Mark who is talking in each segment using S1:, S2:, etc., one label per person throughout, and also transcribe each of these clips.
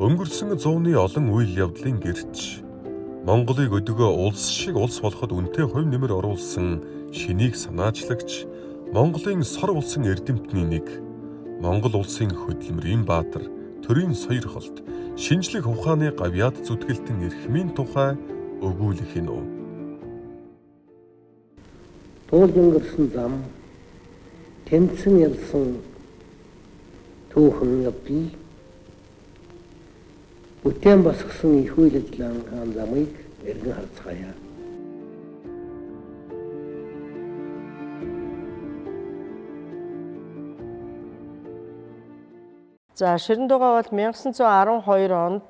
S1: Өнгөрсөн 100-ны олон үйл явдлын гэрч Монголыг өдгөө улс шиг улс болоход үнэтэй хувь нэмэр оруулсан шинийг санаачлагч Монголын сор улсын эрдэмтний нэг Монгол улсын хөдөлмөрийн баатар төрийн соёрхолт шинжлэх ухааны гавьяад зүтгэлтэн эрхмийн тухай өгүүлэх нь.
S2: Туулж өнгөрсөн зам тэмцэн ялсан түүхэн явдал бүтээн босгосон их үйл ажиллагааны замыг эргэн харцгаая.
S3: За Ширэндугаа бол 1912 онд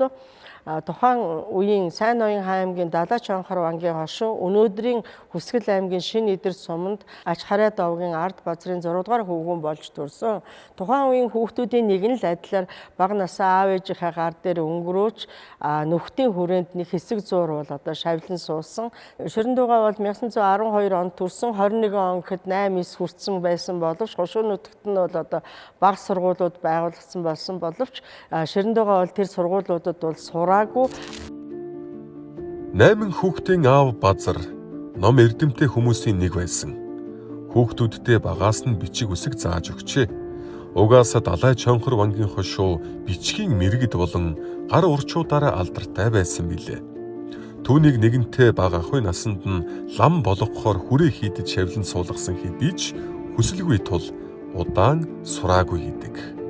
S3: тухайн үеийн Сайн ноён хаан аймгийн Далайч Анхар вангийн хошуу өнөөдрийн Хүсгэл аймгийн Шинэ Идэр суманд Аж хараа довгийн ард базрын 6 дугаар хөвгүүн болж төрсөн. Тухайн үеийн хүүхдүүдийн нэг нь л адилаар бага насаа аав ээжийнхээ гар дээр өнгөрөөж нөхдийн хүрээнд нэг хэсэг зуур бол одоо шавлан суусан. Ширэндугаа бол 1912 онд төрсөн, 21 он гэхэд 8-9 хүрсэн байсан боловч хошуу нутагт нь бол одоо бага сургуулиуд байгуулагдсан болсон боловч Ширэндугаа бол тэр сургуулиудад бол сураагүй.
S1: 8 хүүхдийн аав Базар ном эрдэмтэй хүмүүсийн нэг байсан. Хүүхдүүдтэй багаас нь бичиг үсэг зааж өгчээ. Угаасаа Далайч Анхар вангийн хошуу бичгийн мэрэгд болон гар урчуудаараа алдартай байсан билээ. Түүнийг нэгэнтээ бага ахуй насанд нь лам болгохоор хүрээ хийдэж шавлан суулгасан хэдий ч хүсэлгүй тул удаан сураагүй гэдэг.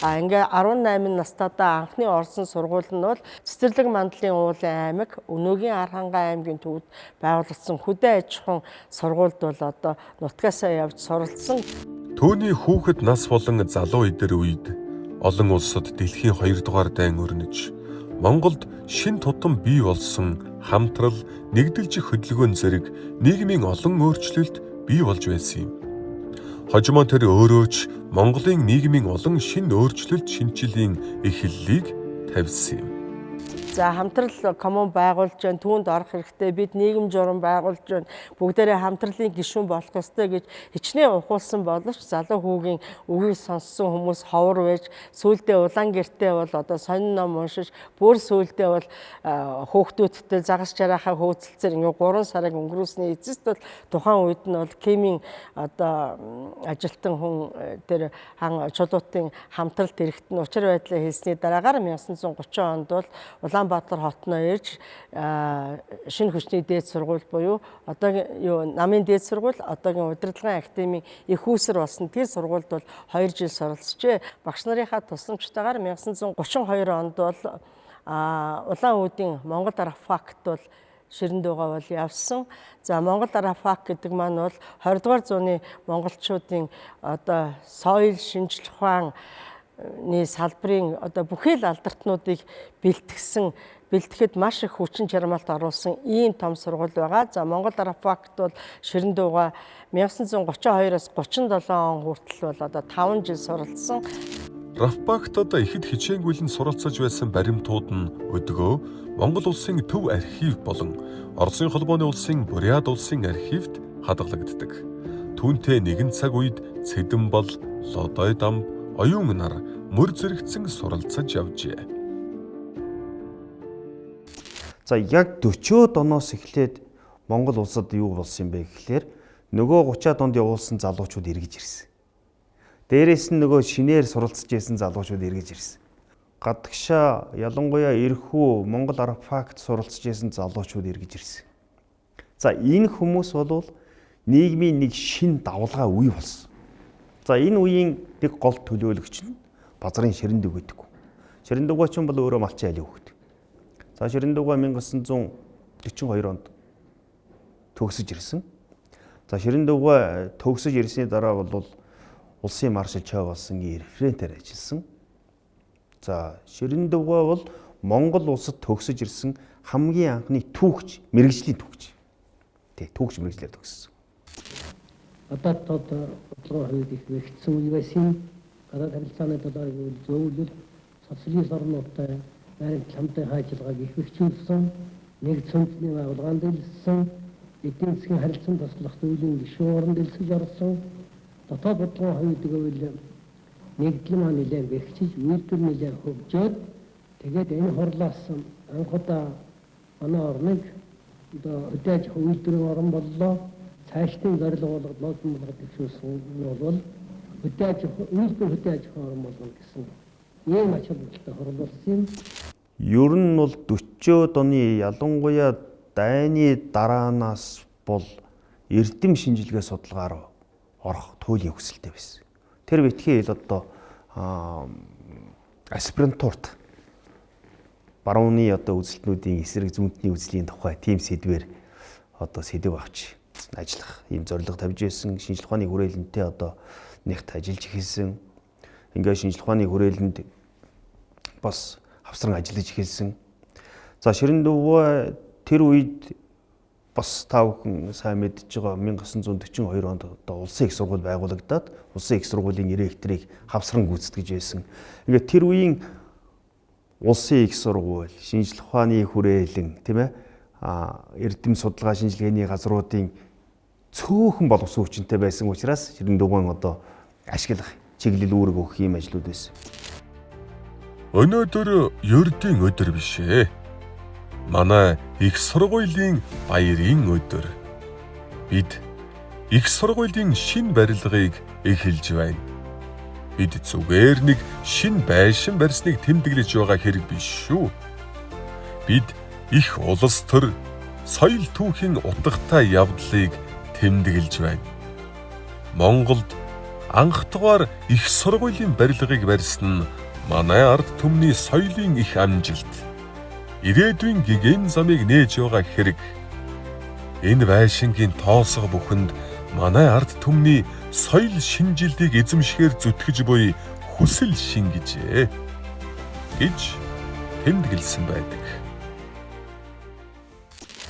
S3: Ингээ 18 настайдаа анхны орсон сургууль нь бол Цэцэрлэг мандлын уулын аймаг Өнөөгийн Архангай аймгийн төвд байгуулагдсан хөдөө аж ахуйн сургуульд бол одоо нутгаасаа явж суралцсан.
S1: Түүний хүүхэд нас болон залуу эдэр үед олон улсад дэлхийн 2 дугаар дайн өрнөж Монголд шин тутам бий болсон хамтрал, нэгдэлжих хөдөлгөөн зэрэг нийгмийн олон өөрчлөлт бий болж байсан юм. Хожимоо тэр өөрөө ч Монголын нийгмийн олон шин өөрчлөлт шинжилийн эхлэлийг тавьсан юм.
S3: За хамтрал коммун байгуулж байна, түүнд орох хэрэгтэй, бид нийгэм журам байгуулж байна, бүгдээрээ хамтралын гишүүн болох ёстой гэж хичнээн ухуулсан боловч залуу хүүгийн үгийг сонссон хүмүүс ховор байж сүүлдээ улаан гэртээ бол одоо сонин ном уншиж бүр сүүлдээ бол хүүхдүүдтэй загас жараахаа хөөцөлцөр ингээ 3 сарыг өнгөрөөсний эцэст бол тухайн үед нь бол Кемийн одоо ажилтан хүн тэр хан чулуутын хамтралд ирэхэд нь учир байдлаа хэлсний дараагаар 1930 онд бол Улаанбаатар хотноо ирж шинэ хүчний дээд сургууль буюу одоогийн намын дээд сургууль, одоогийн удирдлагын академийн их үүсвэр болсон тэр сургуульд бол 2 жил суралцжээ. Багш нарынхаа тусламжтайгаар 1932 онд бол улаан үүдийн Монгол архфакт бол Ширэндугаа бол явсан. За Монгол архфакт гэдэг маань бол 20 дугаар зууны монголчуудын одоо соёл, шинжлэх ухааны салбарын одоо бүхий л алдартнуудыг бэлтгэхэд маш их хүчин чармаалт оруулсан ийм том сургууль байгаа. За Монгол архфакт бол Ширэндугаа 1932-аас 37 он хүртэл бол одоо 5 жил суралцсан.
S1: Архфактод ихэд хичээнгүйлэн суралцаж байсан баримтууд нь өдгөө Монгол улсын төв архив болон Оросын холбооны улсын Бурят улсын архивд хадгалагддаг. Түүнтэй нэгэн цаг үед Цэдэнбал, Лодой дам, оюун нар мөр зэрэгцэн суралцаж явжээ.
S4: За яг 40-од оноос эхлээд Монгол улсад юу болсон юм бэ гэхлээр нөгөө 30-аад онд явуулсан залуучууд эргэж ирсэн. Дээрээс нь нөгөө шинээр суралцж байсан залуучууд эргэж ирсэн. Гадагшаа ялангуяа эрхүү Монгол архфакт суралцж байсан залуучууд эргэж ирсэн. За энэ хүмүүс бол нийгмийн нэг шин давлгаа үе болсон. За энэ үеийн нэг гол төлөөлөгч нь Базарын Ширэндуг гэдэг. Ширэндугаа ч бол өөрөө малчин айлын хүүхэд. За Ширэндугаа 1942 онд төгсөж ирсэн. За Ширэндугаа төгсөж ирсний дараа бол улсын маршал Чой болсонгийн референтээр ажилласан. За Ширэндугаа бол Монгол улсад төгсөж ирсэн хамгийн анхны түүхч, мэрэгжлийн түүхч. Тэг, түүхч мэрэгжлээр төгссөн.
S2: Одоо бодлого хувьд их вэгдсэн үе байсан. Гадаад харилцааны талаар зөвлөл социалист орнуудтай баримт хамтын ажиллагааг их хөгжүүлсэн, нэгдсэн үндэсний байгууллаганд дэлгэсэн, эдийн засгийн харилцан туслах зүйлийн гишүүн оронд дэлсэж орсон. Дотоод бодлогын хувьд гэвэл нэгдлэн маань нэлээд бэхжиж, үйлдвэр нэлээд хөгжөөд тэгээд энэ хурлаас анх удаа манай орныг одоо хөдөөж үйлдвэрийн орн боллоо. Цаашдын зорилго болгоод лозунг болгоод төвшүүлсэн нь бол үйлдвэр хөдөөж орн болгоно гэсэн ийм ач холбогдолтой хурал болсон юм.
S4: Ер нь бол 40-од оны ялангуяа дайны дараанаас бол эрдэм шинжилгээ судалгаар орох туйлын хүсэлтэй байсан. Тэр битгий хэл одоо аспирантурт барууны одоо үзэлтнүүдийн эсрэг зүүнтний үзлийн тухай тийм сэдвээр одоо сэдв авч ажиллах ийм зорилго тавьж байсан. Шинжилгээ ухааны хүрээлэнтэй одоо нэгт ажиллаж эхэлсэн. Ингээ шинжилгээ ухааны хүрээлэнд бас хавсран ажиллаж эхэлсэн. За Ширэн-Дөвгөө тэр үед бас та бүхэн сайн мэдж байгаа 1942 онд одоо улсын их сургууль байгуулагдаад улсын их сургуулийн ректорыг хавсран гүйцэтгэж байсан. Ингээд тэр үеийн улсын их сургууль, шинжилгээ ухааны хүрээлэн, тийм ээ, эрдэм судалгаа шинжилгээний газруудын цөөхөн боловсон хүчинтэй байсан учраас Ширэн-Дөвгөө одоо ашиглах, чиглэл үүрэг өгөх юм ажлууд байсан.
S1: Өнөөдөр ердийн өдөр биш ээ. Манай их сургуулийн баярын өдөр. Бид их сургуулийн шинэ барилгыг эхэлж байна. Бид зүгээр нэг шинэ байшин барьсныг тэмдэглэж байгаа хэрэг биш шүү. Бид их улс төр соёл түүхийн утгатай явдлыг тэмдэглэж байна. Монголд анх тугаар их сургуулийн барилгыг барьсан нь манай ард түмний соёлын их амжилт. Ирээдүйн гэгэн замыг нээж байгаа хэрэг. Энэ байшингийн тоосго бүхэнд манай ард түмний соёл шинжилтийг эзэмшихээр зүтгэж буй хүсэл шингэжээ гэж тэмдэглэсэн байдаг.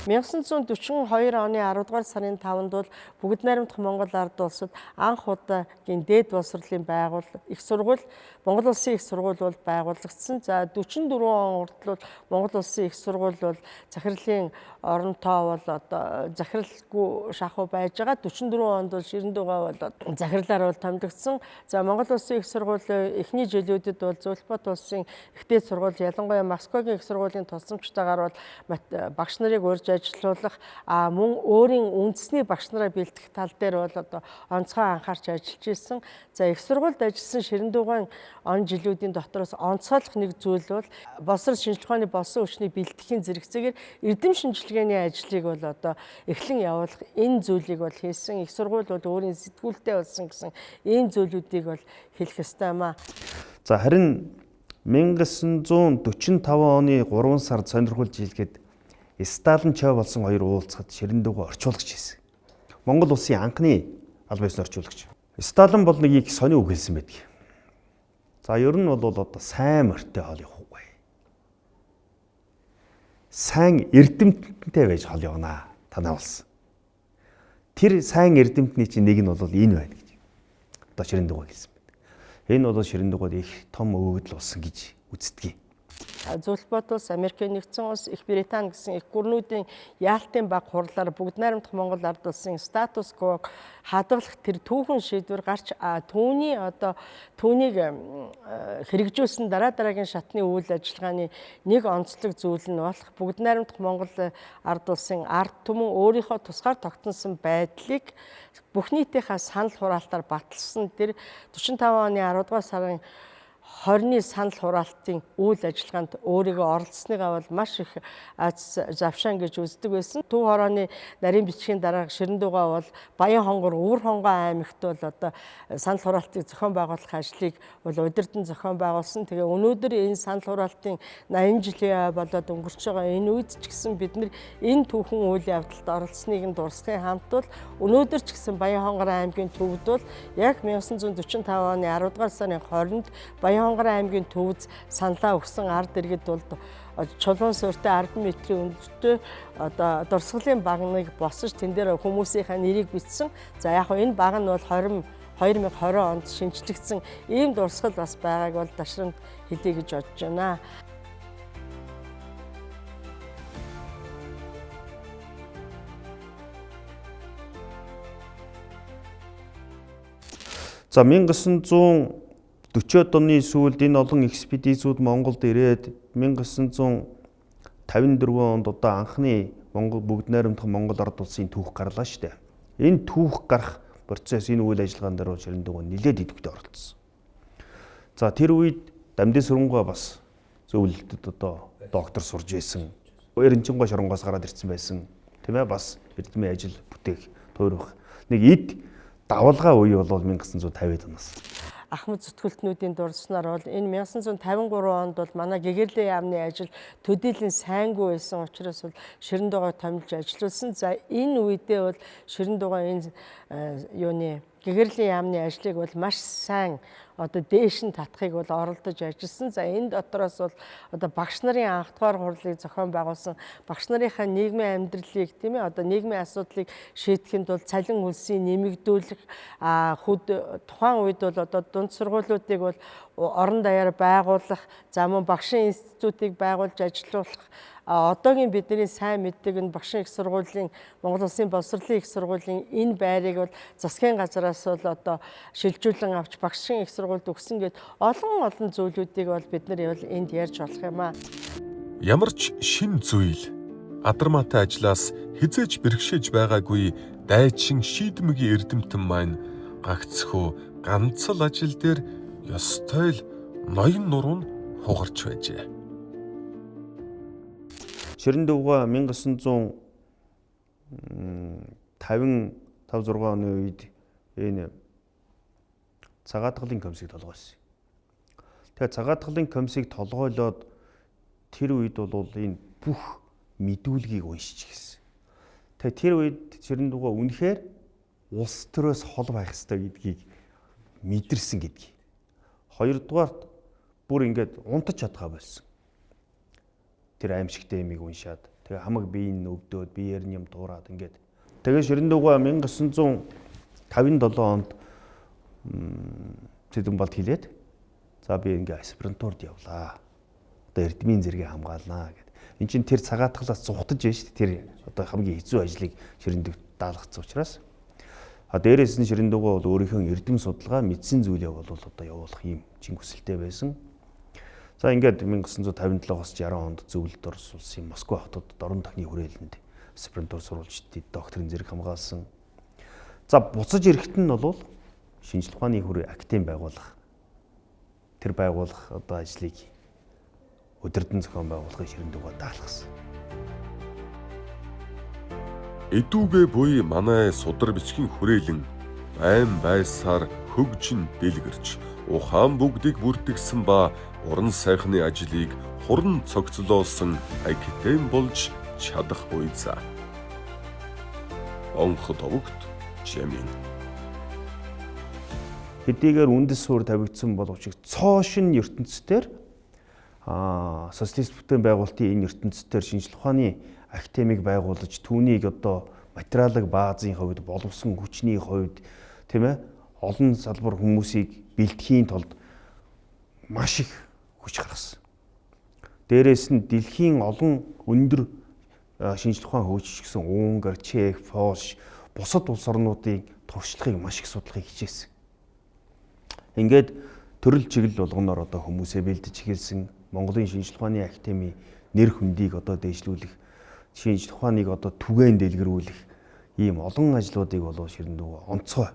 S3: 1942 оны 10 дугаар сарын 5-нд бол Бүгд найрамдах Монгол ард улсад анх удаагийн дээд боловсролын их сургууль, Монгол улсын их сургууль бол байгуулагдсан. За 44 он хүртэл Монгол улсын их сургууль бол захирлын оронтоо бол одоо захиралгүй шахуу байж байгаа. 44 онд бол Ширэн-Дөвгөө бол захирлаар бол томилогдсон. За Монгол улсын их сургуулийн эхний жилүүдэд бол Зөвлөлбат улсын ихтэй сургууль, ялангуяа Москвагийн их сургуулийн тусламжтайгаар бол багш нарыг урьж ажиллуулах мөн өөрийн үндэсний багш нараа бэлтгэх тал дээр бол одоо онцгой анхаарч ажиллаж ирсэн. За их сургуульд ажилласан Ширэн-Дөвгөө он жилүүдийн дотроос онцгойлох нэг зүйл бол боловсрол шинжилгээ ухааны болсон хүчний бэлтгэхийн зэрэгцээгээр эрдэм шинжилгээний ажлыг бол одоо эхлэн явуулах энэ зүйлийг бол хийсэн. Их сургууль бол өөрийн сэтгүүлтэй болсон гэсэн энэ зүйлүүдийг бол хэлэх ёстой юм аа.
S4: За харин 1945 оны 3 сард сонирхолж хэлгээд Сталин Чав болсон хоёр уулзахад Ширэн-Дөвгөө орчуулагч хийсэн. Монгол улсын анхны албан ёсны орчуулагч. Сталин бол нэг их сони үг хэлсэн байдаг. За ер нь бол одоо сайн морьтой хоол явахгүй. Сайн эрдэмтэнтэй байж хоол явна. Танаа болсон. Тэр сайн эрдэмтний чинь нэг нь бол энэ байна гэж. Одоо Ширэн-Дөвгөө хэлсэн байдаг. Энэ бол Ширэн-Дөвгөөд их том өвөдөл болсон гэж үздэг.
S3: Зөвлөлбат улс, Америкийн нэгдсэн улс, Их Британи гэсэн их гүрнүүдийн яалтын баг хурлаар Бүгд найрамдах Монгол ард улсын статус квог хадгалах тэр түүхэн шийдвэр гарч түүнийг хэрэгжүүлсэн дараагийн шатны үйл ажиллагааны нэг онцлог зүйл нь болох Бүгд найрамдах Монгол ард улсын ард түмэн өөрийнхөө тусгаар тогтносон байдлыг бүх нийтийнхаа санал хураалтаар баталсан тэр 45 оны 10 дугаар сарын 20-ны санал хураалтын үйл ажиллагаанд өөрийгөө оролцсныгаа бол маш их завшаан гэж үздэг байсан. Төв хорооны нарийн бичгийн дараа Ширэн-Дөвгөө бол Баян хонгор, Өвөр хонгоо аймагт бол одоо санал хураалтыг зохион байгуулах ажлыг бол удирдан зохион байгуулсан. Тэгээ өнөөдөр энэ санал хураалтын 80 жилийн болоод өнгөрч байгаа энэ үед ч гэсэн бид нар энэ түүхэн үйл явдалд оролцсныг нь дурсахын хамт бол өнөөдөр ч гэсэн Баян хонгор аймгийн төвд бол яг 1945 оны 10 дугаар сарын 20-нд Баян хонгор аймгийн төвд саналаа өгсөн ард иргэд бол чулуун суурьтай 10 метрийн өндөртэй одоо дурсгалын багныг босож тэн дээр хүмүүсийнхаа нэрийг бичсэн. За яг хөө энэ баг нь бол 2020 онд шинжлэгдсэн ийм дурсгал бас байгааг бол дашрамд хэлье гэж бодож байна.
S4: За 1946 40-од оны сүүлд энэ олон экспедицүүд Монголд ирээд 1954 онд одоо анхны Монгол бүгд найрамдах Монгол ард улсын түүх гарлаа шүү дээ. Энэ түүх гарах процесс энэ үйл ажиллагаан дээр Ширэндүгөө нэлээд идэвхтэй оролцсон. За тэр үед Дамдын сүрэнгүй бас зөвлөлтөд одоо доктор сурж байсан. Эренчингой шоронгоос гараад ирсэн байсан. Тийм ээ, бас эрдэмийн ажил бүтээх туурах. Нэг эд давалгаа үе бол 1950-ад оноос.
S3: Ахмад зүтгэлтнүүдийн дурдсанаар бол энэ 1953 онд бол манай гэгэрлийн яамны ажил төдийлөн сайнгүй байсан учраас бол Ширэндугайг томилж ажиллуулсан. За энэ үедээ бол Ширэндугай энэ юуны гэгэрлийн яамны ажлыг бол маш сайн одоо дээш нь татахыг бол оролдож ажилласан. За энэ дотроос бол одоо багш нарын анх дугаар хурлыг зохион байгуулсан, багш нарынхаа нийгмийн амьдралыг тийм ээ одоо нийгмийн асуудлыг шийдэхэд бол цалин хөлсийг нэмэгдүүлэх тухайн үед бол одоо дунд сургуулиудыг бол орон даяар байгуулах, за мөн багшийн институтыг байгуулж ажилуулах, одоогийн бидний сайн мэддэг энэ багшийн их сургуулийн Монгол Улсын боловсролын их сургуулийн энэ байрыг бол засгийн газараас бол одоо шилжүүлэн авч багшийн их сургуульд өгсөн гэд олон зүйлүүдийг бол бид нар энд ярьж болох юм аа.
S1: Ямар ч шин зүйл Адармаатай ажлаас хизээж бэрхшээж байгаагүй дайчин шийдэмгийн эрдэмтэн маань гагцхүү ганц л ажил дээр ёстой л ноён нуруу нь хугарч байжээ.
S4: Ширэндүгөө 1955-6 оны үед энэ цагаатгалын комиссийг толгойсон. Тэгэхээр цагаатгалын комиссийг толгойлоод тэр үед бол энэ бүх мэдүүлгийг уншиж гисэн. Тэгэхээр тэр үед Ширэндүгөө үнэхээр улс төрөөс хол байх ёстой гэдгийг мэдэрсэн гэдгийг. Хоёрдугаарт бүр ингээд унтаж чадгаа болсон. Тэр аимшигтэй юмыг уншаад тэгээ хамаг биеийн өвдөөд биеэр нь юм дуураад ингээд. Тэгээ Ширэндүгөө 1957 онд Тэдэн болд хэлээд за би ингээ аспирантурд явлаа. Одоо эрдмийн зэрэгээ хамгаалнаа гэд. Энд чинь тэр цагаатгалаас зугтаж байна шүү дээ. Тэр одоо хамгийн хэцүү ажлыг Ширэндүг даалгацсан учраас. Дээрээс нь Ширэндүгөө бол өөрийнхөө эрдэм судалгаа мэдсэн зүйлээ бол одоо явуулах юм чин хүсэлтэй байсан. За ингээд 1957-аас 60 онд зөвлөлд орсон Москва хотод орон тохны хүрээлэнд аспирантур сурвалжид докторийн зэрэг хамгаалсан. За буцаж ирэхэд нь бол шинжлэх ухааны хүрээ академи байгуулах. Тэр байгуулах одоо ажлыг өдөрдөн зохион байгуулахыг Ширэндүгөө даалгасан.
S1: Эдүүгээ буй манай судар бичгийн хүрээлэн байн байсаар хөгжин дэлгэрч ухаан бүгдийг бүртгэсэн ба уран сайхны ажлыг хуран цогцлоосон академи болж чадах буйцаа. Онх товогт Жамин.
S4: Хэдийгээр үндэс суур тавигдсан боловч цоошин ертөнцийн социалист бүтээн байгуулалтын энэ ертөнцийн шинжлэх ухааны академиг байгуулж түүнийг одоо материалын баазын хувьд боловсон хүчний хувьд тийм ээ олон салбар хүмүүсийг бэлтгэхийн тулд маш их хүч гаргасан. Дээрээс нь дэлхийн олон өндөр шинжлэх ухаан хөгжиж гисэн Унгар, Чех, Польш бусад улс орнуудын туршлагыг маш их судлахыг хичээсэн. Ингээд төрөл чиглэл болгоноор одоо хүмүүсээ бэлдэж эхэлсэн Монголын шинжлэх ухааны академи нэр хүндийг одоо дээшлүүлэх, шинжлэх ухааныг одоо түгээн дэлгэрүүлэх ийм олон ажлуудыг бол Ширэндүгөө онцгой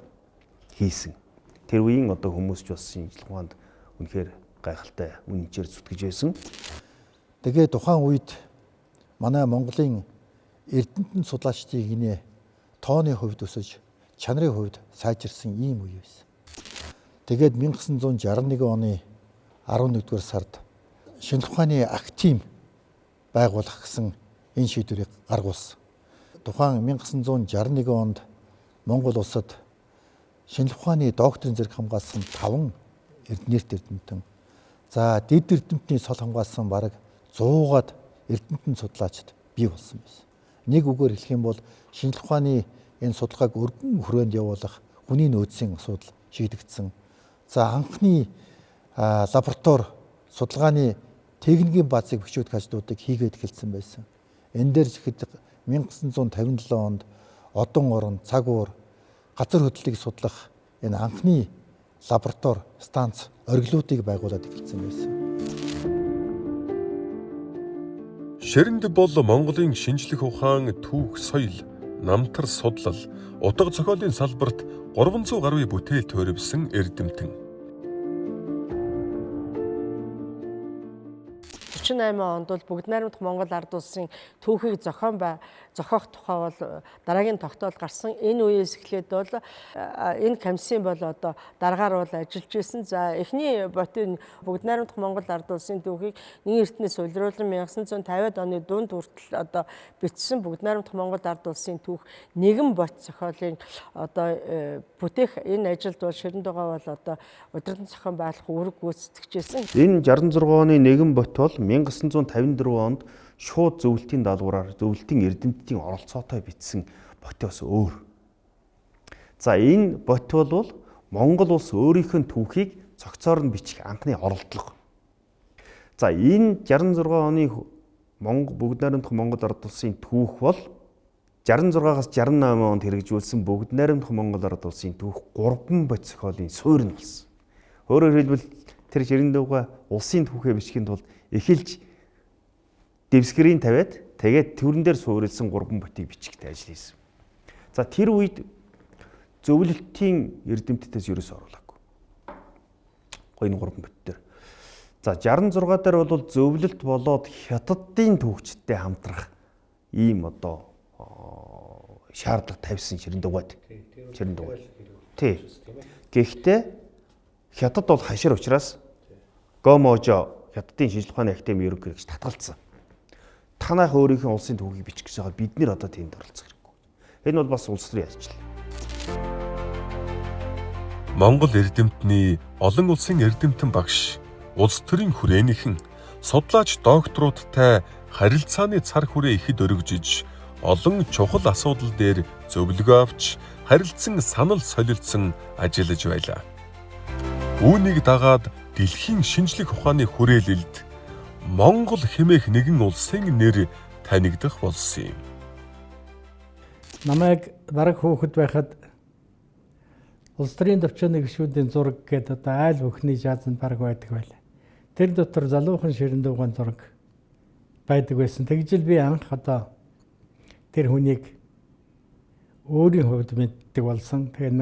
S4: хийсэн. Тэр үеийн одоо хүмүүс ч бас шинжлэх ухаанд үнэхээр гайхалтай үнэнчээр зүтгэж байсан.
S5: Тэгээд тухайн үед манай Монголын эрдэмтэн судлаачдын гинэ тооны хувьд өсөж, чанарын хувьд сайжирсан ийм үе байсан. Тэгээд 1961 оны 11-р сард шинжлэх ухааны академи байгуулах гэсэн энэ шийдвэрийг гаргуулсан. Тухайн 1961 онд Монгол улсад шинжлэх ухааны докторийн зэрэг хамгаалсан 5 нэрт эрдэмтэн, за дэд эрдэмтний цол хамгаалсан бараг 100-аад эрдэмтэн судлаачид бий болсон байсан. Нэг үгээр хэлэх юм бол шинжлэх ухааны энэ судалгааг өргөн хүрээнд явуулах хүний нөөцийн асуудал шийдэгдсэн. За анхны лаборатори судалгааны техникийн баазыг бичвэд ажлуудыг хийгээд эхэлсэн байсан. Энэ дээр зэхэд 1957 онд одон орон, цаг уур, газар хөдлөлийг судлах энэ анхны лаборатори, станц, оргилуудыг байгуулад эхэлсэн байсан.
S1: Ширэнд бол Монголын шинжлэх ухаан, түүх, соёл, намтар судлал, утга зохиолын салбарт 300 гаруй бүтээл төрөвсөн эрдэмтэн.
S3: 48 онд бол Бүгд найрамдах Монгол ард улсын түүхийг зохиох тухай бол дараагийн тогтоол гарсан. Энэ үеэс эхлээд бол энэ комиссийн бол одоо дараагаар бол ажиллаж исэн. За эхний ботын Бүгд найрамдах Монгол ард улсын түүхийг нэг эртнээс улируулан 1950-ад оны дунд хүртэл одоо бичсэн Бүгд найрамдах Монгол ард улсын түүх нэгэн бот зохиолын одоо бүтээх энэ ажилд бол Ширэнд байгаа бол одоо удирдан зохион байгуулах үүрэг гүйцэтгэжсэн.
S4: Энэ 66 оны нэгэн бот бол 1954 онд шууд зөвлөлтийн даалгавраар зөвлөлтийн эрдэмтдийн оролцоотой бичсэн ботоос өөр. За энэ бот бол Монгол улс өөрийнх нь түүхийг цогцоор нь бичих анхны оролдлого. За энэ 66 оны Бүгд найрамдах Монгол ард улсын түүх бол 66-аас 68 онд хэрэгжүүлсэн Бүгд найрамдах Монгол ард улсын түүх 3 бот зохиолын суурь нь болсон. Өөрөөр хэлбэл тэр Ширэнд байгаа улсын түүхээ бичихийн тулд эхэлж дэвсгэрийн тавиад тэгээд төрөн дээр суурилсан 3 ботыг бичигтэй ажил хийсэн. За тэр үед зөвлөлтийн эрдэмтдээс ерөөс оруулаагүй. Энэ 3 бот дээр. За 66 дээр бол зөвлөлт болоод хятадын түүхчтэй хамтрах ийм одоо шаардлага тавьсан Ширэнд угаад. Ширэнд угаад. Тий. Гэхдээ хятад бол хашир учраас Гоможо Хятадын шинжлэх ухааны академи ерөнхий гэж татгалцсан. Танайх өөрийнхөө улсын түүхийг бичих гэж байгаа бид нэр одоо тэнд оролцох хэрэггүй. Энэ бол бас улс төрийн ажил.
S1: Монгол эрдэмтний олон улсын эрдэмтэн багш, улс төрийн хүрээнийхэн, судлаач докторуудтай харилцааны цар хүрээ ихэд өргөжиж, олон чухал асуудал дээр зөвлөгөө авч, харилцан санал солилцсон ажиллаж байлаа. Үүнийг дагаад дэлхийн шинжлэх ухааны хүрээлэлд Монгол хэмээх нэгэн улсын нэр танигдах болсон юм.
S6: Намайг бараг хөөхд байхад улс төрийн төвчөөний гишүүдийн зураг гэдэг одоо айл бүхний жазанд бараг байдаг байлаа. Тэр дотор залуухан Ширэнд угаан зураг байдаг байсан. Тэгжил би анх одоо тэр хүнийг өөрийн хувьд мэддэг болсон. Тэгээд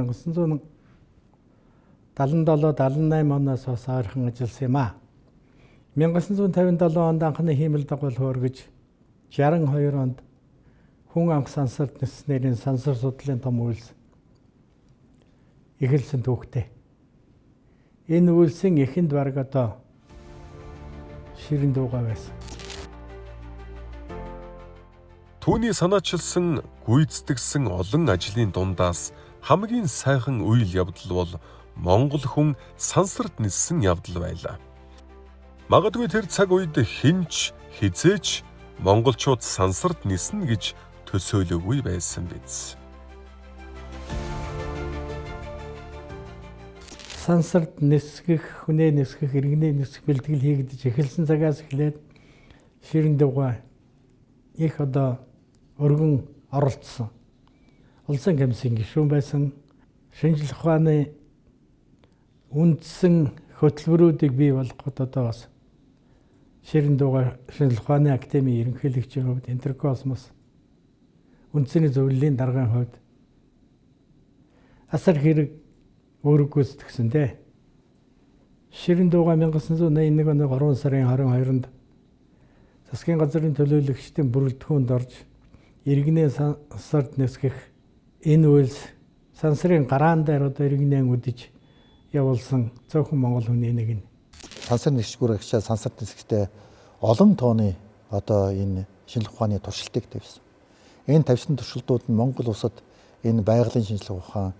S6: 1977-78 оноос бас ойрхон ажилласан юм аа. 1957 онд анхны хиймэл дагуул хөөргөж 62 онд хүн амх сансарт нэрийн сансар судлалын том үйлс эхэлсэн түүхтэй. Энэ үйлсийн эхэнд бараг одоо Ширэнд угаа байсан.
S1: Түүний санаачилсан, гүйцэтгсэн олон ажлын дундаас хамгийн сайхан үйл явдал бол Монгол хүн сансарт ниссэн явдал байлаа. Магадгүй тэр цаг үед хинч хизээч монголчууд сансарт ниснэ гэж төсөөлөөгүй байсан биз.
S6: Сансарт нисгэх, хүнээ нисгэх, иргэнээ нисгэх бэлтгэл хийгдэж эхэлсэн цагаас эхлээд Ширэнд угаа их одоо өргөн оролцсон. Улсын комиссийн гишүүн байсан, шинжлэх ухааны үндсэн хөтөлбөрүүдийг бий болгоход одоо бас Ширэнд угаа шинжлэх ухааны академийн ерөнхийлөгчийн хувьд Интеркосмос үндсний зөвлөлийн даргын хувьд асар хэрэг үүрэг гүйцэтгсэн дээ. Ширэнд угаа 1981 оны 3 сарын 22-нд засгийн газрын төлөөлөгчдийн бүрэлдэхүүнд орж иргэнээ сансарт нисгэх энэ үйлс сансрын гараан дээр одоо иргэнээ үдиж явуулсан цөөхөн монгол хүний нэг нь.
S5: Сансар нисгүүр агшаа сансарт нисгэхдээ олон тооны одоо энэ шинжлэх ухааны туршилтыг тавьсан. Энэ тавьсан туршилтууд нь Монгол улсад энэ байгалийн шинжлэх ухаан,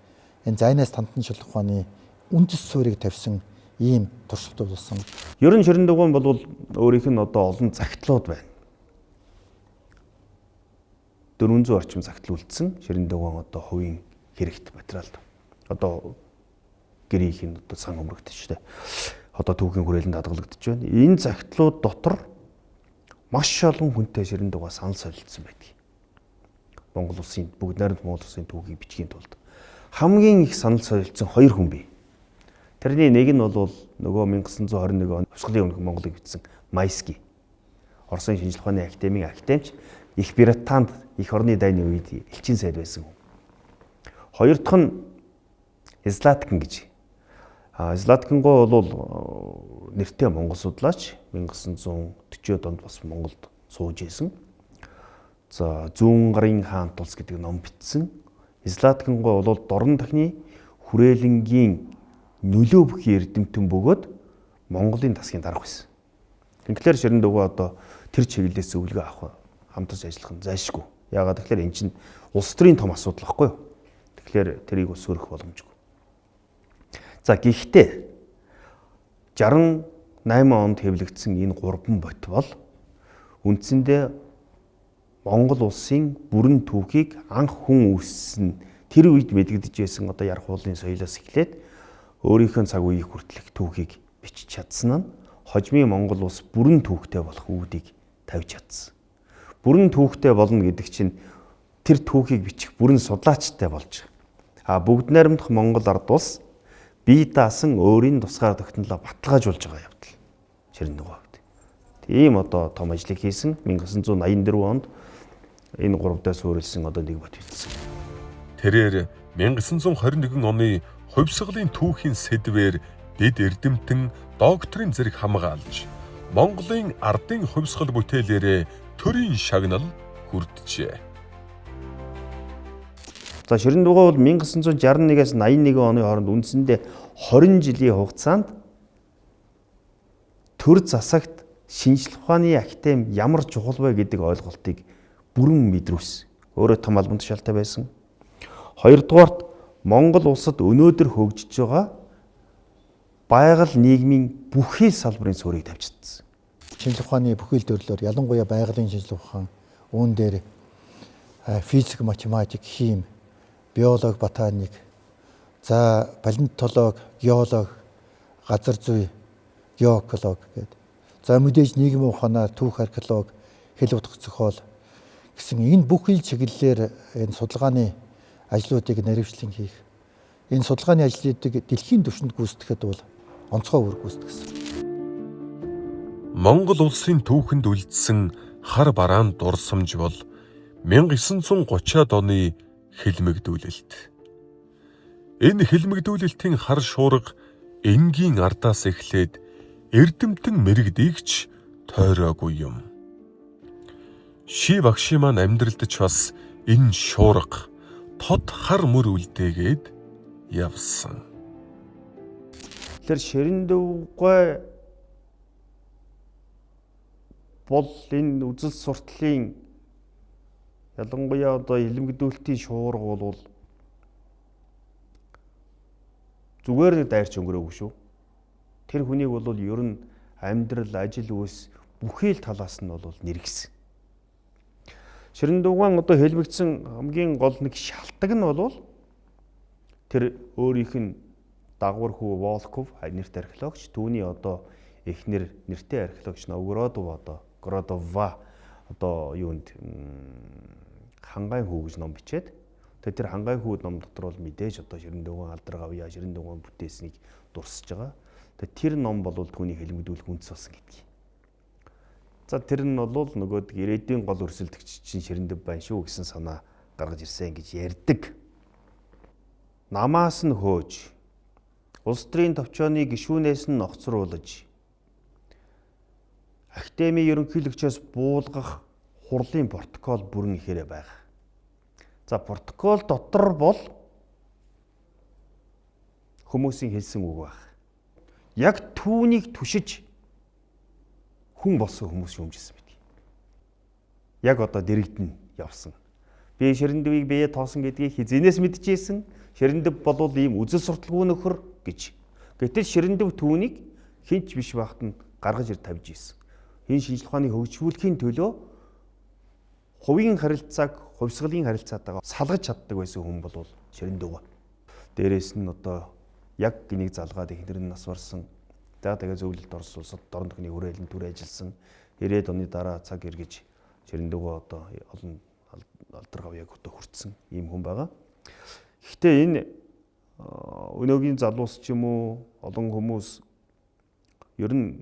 S5: энэ зайнаас тантан шинжлэх ухааны үндэс суурийг тавьсан ийм туршилтууд болсон.
S4: Ер нь Ширэнд угаан бол өөрийнх нь одоо олон загтлууд байна. 400 орчим загтал үлдсэн Ширэнд угаан одоо хувийн хэрэгт материал. Одоо гэрийнх нь одоо сан өмрөгдөж штэ. Одоо түүхийн хүрээлэнд хадгалагдаж байна. Энэ загтлууд дотор маш олон хүнтэй Ширэнд угаа санал солилцсон байдаг. Монгол улсын бүгд найрамд Монгол улсын түүхийг бичгийн тулд хамгийн их санал солилцсон 2 хүн бий. Тэрний нэг нь бол нөгөө 1921 он хувьсгалын өмнөх Монголыг бичсэн Майский. Оросын шинжлэх ухааны академийн академич Их Британд их орны дайны үед элчин сайд байсан хүн. Хоёр дахь нь Златкин гэж. Златкин гоо бол нэртэй монгол судлаач 1940-од онд бас Монголд сууж исэн. За Зүүн гарын хаан тулс гэдэг ном бичсэн. Златкин гоо бол дорн дахны хүрээлэнгийн нөлөө бүхий эрдэмтэн бөгөөд Монголын тасгийн дарга байсан. Тэгэхээр Ширэндүгөө одоо тэр чиглэлээс өвлгөө авах хамтарч ажиллах нь зайлшгүй. Яагаад тэгэхээр эн чинь улс төрийн том асуудал байхгүй юу? Тэгэхээр тэрийг өсгөх боломжгүй. За гэхдээ 68 онд хэвлэгдсэн энэ 3 бот бол үндсэндээ Монгол улсын бүрэн түүхийг анх хүн үүссэн тэр үед мэдэгдэж байсан одоо ярх уулын соёлоос эхлээд өөрийнхөө цаг үеийг хүртэлх түүхийг бичиж чадсан нь хожмын Монгол улс бүрэн түүхтэй болох үүдийг тавьж чадсан. Бүрэн түүхтэй болно гэдэг чинь тэр түүхийг бичих бүрэн судлаачтай болж байгаа. Бүгд найрамдах Монгол ард улс бие даасан өөрийн тусгаар тогтнолоо баталгаажуулж байгаа явдал. Ширэндүгөө хувьд. Тийм одоо том ажлыг хийсэн 1984 онд энэ 3 даас өөрөлдсөн одоо нэг бот бичсэн.
S1: Тэрээр 1921 оны хувьсгалын түүхийн сэдвээр дэд эрдэмтэн докторийн зэрэг хамгаалж Монголын ардын хувьсгал бүтээлээрээ төрийн шагнал хүрдэжээ.
S4: За Ширэндүгөө бол 1961-аас 81 оны хооронд үндсэндээ 20 жилийн хугацаанд төр засагт шинжлэх ухааны академи ямар чухал вэ гэдэг ойлголтыг бүрэн мэдрүүлсэн. Өөрөө том албан тушаалтай байсан. Хоёрдугаарт Монгол улсад өнөөдөр хөгжиж байгаа байгаль нийгмийн бүхий салбарын суурийг тавьчихсан.
S5: Шинжлэх ухааны бүхий л төрлөөр ялангуяа байгалийн шинжлэх ухаан, үүн дээр физик, математик, хим, биолог, ботаник, за палеонтолог, геолог, газар зүй, геоколог гэдэг. За мэдээж нийгмийн ухаанаар түүх археолог, хэл утга зохиол гэсэн энэ бүхий чиглэлээр энэ судалгааны ажлуудыг наривчлан хийх. Энэ судалгааны ажлуудыг дэлхийн түвшинд гүйцэтгэхэд бол онцгой үр гүйцэтгсэн.
S1: Монгол улсын түүхэнд үлдсэн хар бараан дурсамж бол 1930-ад оны хэлмэгдүүлэлт. Энэ хэлмэгдүүлэлтийн хар шуурга энгийн ардаас эхлээд эрдэмтэн мэрэгдийгч тойроогүй юм. Ши багшийн маань амьдралд ч бас энэ шуурга тод хар мөр үлдээгээд явсан.
S4: Тэр Ширэндүгөө бол энэ үзэл суртлын ялангуяа одоо илэмгдүүлэлтийн шуурга бол зүгээр нэг дайрч өнгөрөөгүй шүү. Тэр хүнийг бол ер нь амьдрал, ажил, үйлс бүхий л талаас нь бол нэргсэн. Ширэндүгөө одоо хэлбэгдсэн хамгийн гол нэг шалтгаан нь бол тэр өөрийнх нь дагвар хүү Волков нэртэй археологч, түүний одоо эхнэр нэртэй археологч Гродова одоо юунд хангайн хүү гэж ном бичээд тэр хангайн хүү ном дотор бол мэдээж одоо Ширэндүгөө алдар гавья, Ширэндүгөө бүтээснийг дурсаж байгаа. Тэр ном бол түүний хэлмэгдүүлэх үндэс болсон гэдгийг. За тэр нь бол нөгөө ирээдүйн гол өрсөлдөгч чинь Ширэндүг байна шүү гэсэн санаа гаргаж ирсэн гэж ярьдаг. Намаас нь хөөж, улс төрийн товчооны гишүүнээс нь огцруулж, академийн ерөнхийлөгчөөс буулгах хурлын протокол бүрэн ихээрээ байгаа. За протокол дотор бол хүмүүсийн хэлсэн үг байна. Яг түүнийг түшиж хүн болсон хүмүүс шүүмжсэн мэт. Яг одоо дэрэгдэн явсан. Би Ширэндүгийг бие тоосон гэдгийг хизэнээс мэдчихсэн. Ширэндүг болвол ийм үзэл сурталгүй нөхөр гэж. Гэтэл Ширэндүг түүнийг хинч биш багт нь гаргаж ир тавьж ийсэн. Энэ шинжлэх ухааны хөгжүүлэхийн төлөө хувийн харилцааг хувьсгалын харилцаатайгаа салгаж чаддаг байсан хүн бол Ширэндүг. Дээрээс нь одоо яг энийг залгаад эхнэр нь нас барсан. Тэгээ зөвлөлд орсон улсад дорн төхний хүрээлэн түр ажилласан. 90-ад оны дараа цаг эргэж Ширэндүгөө одоо олон алдар гавьяг одоо хүртсэн ийм хүн байгаа. Гэхдээ энэ өнөөгийн залуус ч юм уу олон хүмүүс ер нь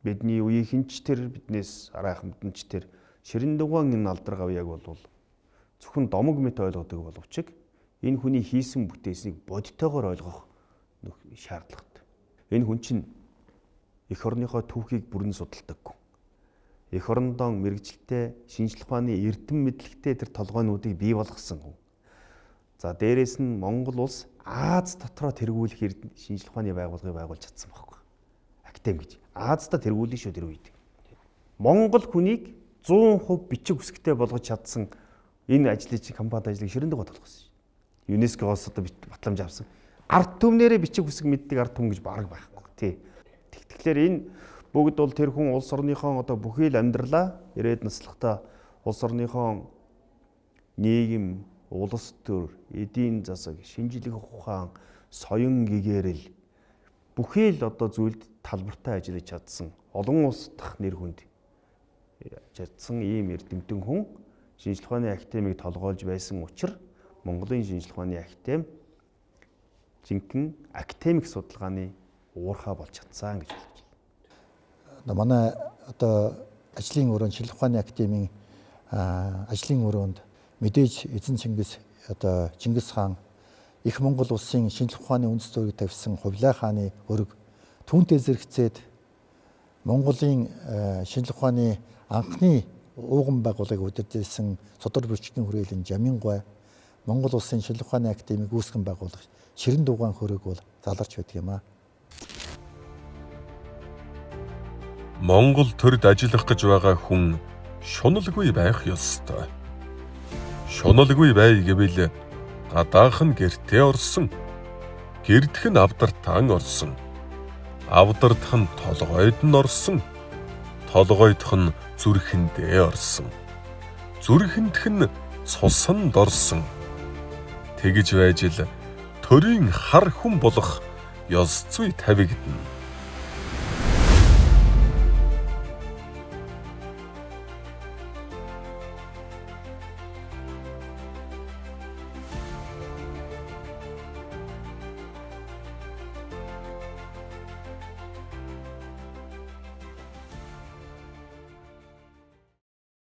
S4: бидний үеийнч тэр биднээс арайхамдч тэр Ширин дугаан энэ алдар гавьяаг бол зөвхөн домог мэт ойлгодог боловч энэ хүний хийсэн бүтээснийг бодтойгоор ойлгох шаардлагатай. Энэ хүн чинь эх орныхоо түүхийг бүрэн судалдаггүй. Эх орондоо мэрэгжилтэй шинжлэх ухааны эрдэм мэдлэгтэй тэр толгойнуудыг бий болгосон хүн. За дээрэс нь Монгол улс Аз дотроо тэргүүлэх шинжлэх ухааны байгууллагыг байгуулж чадсан байхгүй. Актем гэж. Аздаа тэргүүлэн шүү тэр үед. Монгол хүнийг 100% бичиг үсгтэй болгож чадсан энэ ажлын компанид ажлыг Ширин дугаан толгосон шүү. ЮНЕСКО-гоос одоо батламж авсан. Ард түмнэрээ бичиг үсэг мэддэг ард түмэн гэж бараг байхгүй. Тий. Тэгэхээр энэ бүгд бол тэр хүн улс орныхон одоо бүхий л амьдралаа ирээд наслахтаа улс орныхон нийгэм, улс төр, эдийн засаг, шинжлэх ухаан, соён гэгээрэл бүхий л одоо зүйлд талбартай ажиллаж чадсан олон улс дахь нэр хүнд чадсан ийм эрдэмтэн хүн шинжлэх ухааны академиг толгойлж байсан учраас Монголын шинжлэх ухааны академи жинхэнэ академик судалгааны уурхай болж чадсан гэж хэлж байна.
S5: Манай одоо ажлын өрөөнд шинжлэх ухааны академийн ажлын өрөөнд мэдээж эзэн Чингис хаан их Монгол улсын шинжлэх ухааны үндэс зургийг тавьсан Хувлай хааны өрөг түүнтэй зэрэгцээд Монголын шинжлэх ухааны анхны ууган байгууллагыг удирдсан Содор Бүрчгийн хүрээлэн Жамингой Монгол улсын шинжлэх ухааны академиг үүсгэн байгуулах Ширин дугаан хөрөг бол заларч байдаг юм аа.
S1: Монгол төрд ажиллах гэж байгаа хүн шуналгүй байх ёстой. Шуналгүй бай гэвэл гадаах нь гэртээ орсон. Гэрдэх нь авдартаан орсон. Авдардах нь толгойд нь орсон. Толгойдох нь зүрхэндээ орсон. Зүрхэндх нь цусанд орсон. Тэгж байж л төрийн хар хүн болох ёс зүй тавигдана.